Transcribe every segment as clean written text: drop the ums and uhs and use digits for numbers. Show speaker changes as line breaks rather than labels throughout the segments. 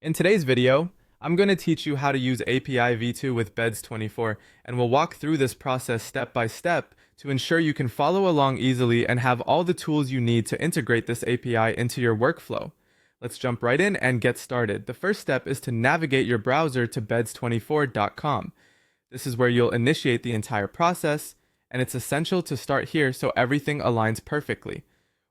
In today's video, I'm going to teach you how to use API V2 with Beds24, and we'll walk through this process step by step to ensure you can follow along easily and have all the tools you need to integrate this API into your workflow. Let's jump right in and get started. The first step is to navigate your browser to beds24.com. This is where you'll initiate the entire process, and it's essential to start here so everything aligns perfectly.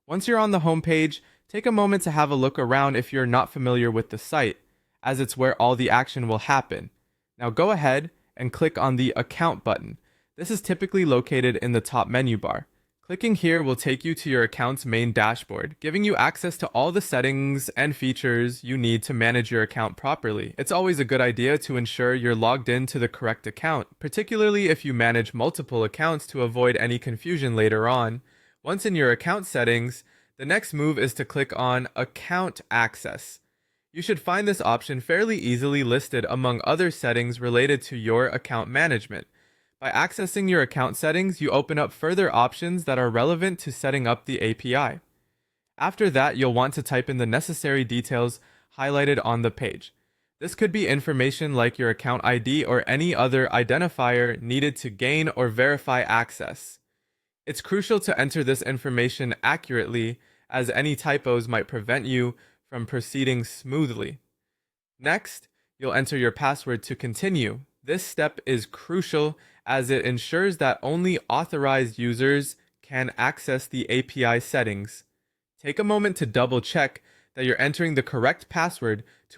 Once you're on the home page, take a moment to have a look around if you're not familiar with the site, as it's where all the action will happen. Now go ahead and click on the Account button. This is typically located in the top menu bar. Clicking here will take you to your account's main dashboard, giving you access to all the settings and features you need to manage your account properly. It's always a good idea to ensure you're logged in to the correct account, particularly if you manage multiple accounts to avoid any confusion later on. Once in your account settings, the next move is to click on Account Access. You should find this option fairly easily listed among other settings related to your account management. By accessing your account settings, you open up further options that are relevant to setting up the API. After that, you'll want to type in the necessary details highlighted on the page. This could be information like your account ID or any other identifier needed to gain or verify access. It's crucial to enter this information accurately, as any typos might prevent you from proceeding smoothly. Next, you'll enter your password to continue. This step is crucial as it ensures that only authorized users can access the API settings. Take a moment to double check that you're entering the correct password to